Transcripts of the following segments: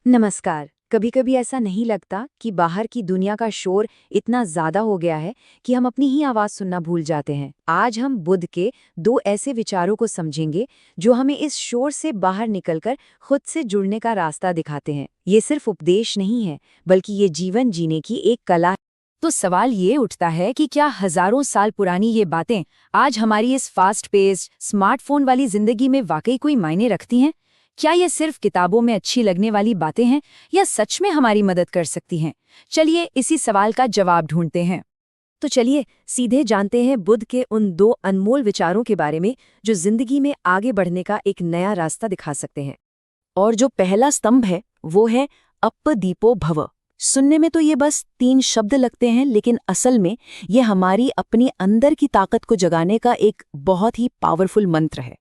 नमस्कार। कभी कभी ऐसा नहीं लगता कि बाहर की दुनिया का शोर इतना ज्यादा हो गया है कि हम अपनी ही आवाज सुनना भूल जाते हैं। आज हम बुद्ध के दो ऐसे विचारों को समझेंगे जो हमें इस शोर से बाहर निकलकर खुद से जुड़ने का रास्ता दिखाते हैं। ये सिर्फ उपदेश नहीं है, बल्कि ये जीवन जीने की एक कला है। तो सवाल ये उठता है कि क्या हजारों साल पुरानी ये बातें आज हमारी इस फास्ट पेस्ड स्मार्टफोन वाली जिंदगी में वाकई कोई मायने रखती हैं? क्या ये सिर्फ किताबों में अच्छी लगने वाली बातें हैं या सच में हमारी मदद कर सकती हैं? चलिए इसी सवाल का जवाब ढूंढते हैं। तो चलिए सीधे जानते हैं बुद्ध के उन दो अनमोल विचारों के बारे में जो जिंदगी में आगे बढ़ने का एक नया रास्ता दिखा सकते हैं। और जो पहला स्तंभ है वो है अप्पदीपो भव। सुनने में तो ये बस 3 शब्द लगते हैं, लेकिन असल में ये हमारी अपनी अंदर की ताकत को जगाने का एक बहुत ही पावरफुल मंत्र है।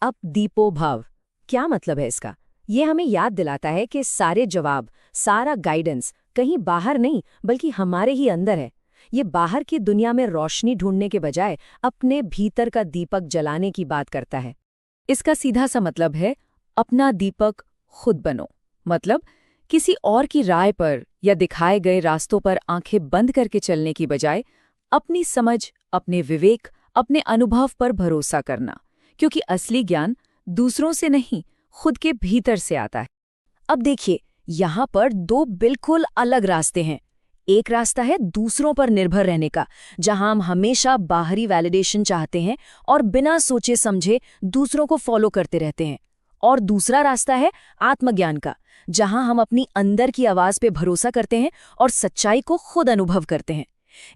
अप्पदीपो भव क्या मतलब है इसका? ये हमें याद दिलाता है कि सारे जवाब, सारा गाइडेंस कहीं बाहर नहीं बल्कि हमारे ही अंदर है। ये बाहर की दुनिया में रोशनी ढूंढने के बजाय अपने भीतर का दीपक जलाने की बात करता है। इसका सीधा सा मतलब है अपना दीपक खुद बनो। मतलब किसी और की राय पर या दिखाए गए रास्तों पर आंखें बंद करके चलने की बजाय अपनी समझ, अपने विवेक, अपने अनुभव पर भरोसा करना, क्योंकि असली ज्ञान दूसरों से नहीं, खुद के भीतर से आता है। अब देखिए, यहाँ पर 2 बिल्कुल अलग रास्ते हैं। एक रास्ता है दूसरों पर निर्भर रहने का, जहां हम हमेशा बाहरी वैलिडेशन चाहते हैं और बिना सोचे समझे दूसरों को फॉलो करते रहते हैं। और दूसरा रास्ता है आत्मज्ञान का, जहां हम अपनी अंदर की आवाज पे भरोसा करते हैं और सच्चाई को खुद अनुभव करते हैं।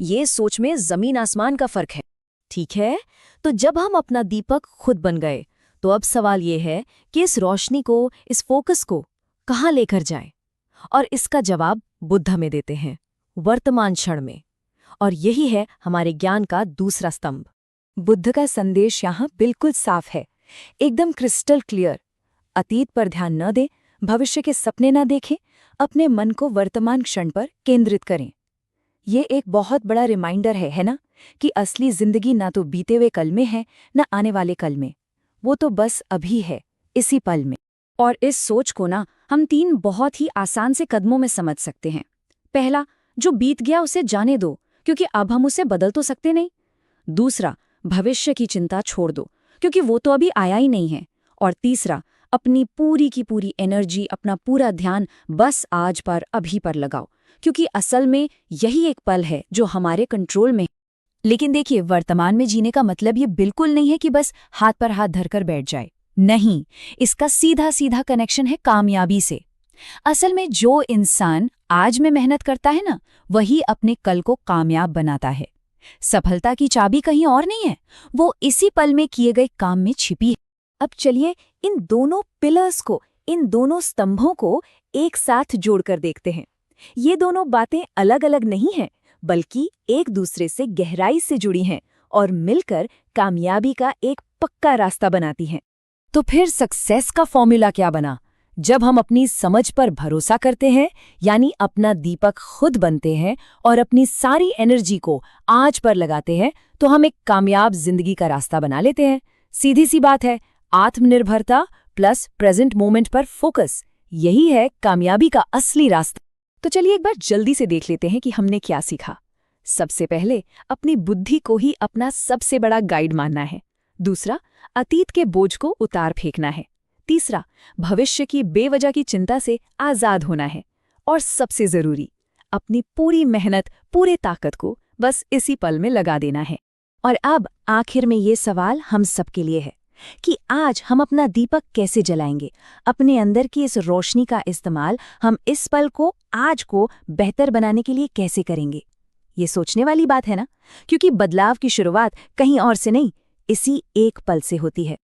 ये सोच में जमीन आसमान का फर्क है। ठीक है, तो जब हम अपना दीपक खुद बन गए, तो अब सवाल ये है कि इस रोशनी को, इस फोकस को कहाँ लेकर जाएं? और इसका जवाब बुद्ध हमें देते हैं, वर्तमान क्षण में। और यही है हमारे ज्ञान का दूसरा स्तंभ। बुद्ध का संदेश यहाँ बिल्कुल साफ है, एकदम क्रिस्टल क्लियर। अतीत पर ध्यान न दें, भविष्य के सपने न देखें, अपने मन को वर्तमान क्षण पर केंद्रित करें। ये एक बहुत बड़ा रिमाइंडर है ना, कि असली जिंदगी ना तो बीते हुए कल में है, न आने वाले कल में। वो तो बस अभी है, इसी पल में। और इस सोच को ना हम 3 बहुत ही आसान से कदमों में समझ सकते हैं। पहला, जो बीत गया उसे जाने दो, क्योंकि अब हम उसे बदल तो सकते नहीं। दूसरा, भविष्य की चिंता छोड़ दो, क्योंकि वो तो अभी आया ही नहीं है। और तीसरा, अपनी पूरी की पूरी एनर्जी, अपना पूरा ध्यान बस आज पर, अभी पर लगाओ, क्योंकि असल में यही एक पल है जो हमारे कंट्रोल में। लेकिन देखिए, वर्तमान में जीने का मतलब ये बिल्कुल नहीं है कि बस हाथ पर हाथ धरकर बैठ जाए। नहीं, इसका सीधा सीधा कनेक्शन है कामयाबी से। असल में जो इंसान आज में मेहनत करता है ना, वही अपने कल को कामयाब बनाता है। सफलता की चाबी कहीं और नहीं है, वो इसी पल में किए गए काम में छिपी है। अब चलिए इन दोनों पिलर्स को, इन दोनों स्तंभों को एक साथ जोड़कर देखते हैं। ये दोनों बातें अलग अलग नहीं हैं, बल्कि एक दूसरे से गहराई से जुड़ी हैं और मिलकर कामयाबी का एक पक्का रास्ता बनाती हैं। तो फिर सक्सेस का फॉर्मूला क्या बना? जब हम अपनी समझ पर भरोसा करते हैं, यानी अपना दीपक खुद बनते हैं और अपनी सारी एनर्जी को आज पर लगाते हैं, तो हम एक कामयाब जिंदगी का रास्ता बना लेते हैं। सीधी सी बात है, आत्मनिर्भरता प्लस प्रेजेंट मोमेंट पर फोकस, यही है कामयाबी का असली रास्ता। तो चलिए एक बार जल्दी से देख लेते हैं कि हमने क्या सीखा। सबसे पहले, अपनी बुद्धि को ही अपना सबसे बड़ा गाइड मानना है। दूसरा, अतीत के बोझ को उतार फेंकना है। तीसरा, भविष्य की बेवजह की चिंता से आजाद होना है। और सबसे जरूरी, अपनी पूरी मेहनत, पूरे ताकत को बस इसी पल में लगा देना है। और अब आखिर में ये सवाल हम सबके लिए है कि आज हम अपना दीपक कैसे जलाएंगे? अपने अंदर की इस रोशनी का इस्तेमाल हम इस पल को, आज को बेहतर बनाने के लिए कैसे करेंगे? ये सोचने वाली बात है ना, क्योंकि बदलाव की शुरुआत कहीं और से नहीं, इसी एक पल से होती है।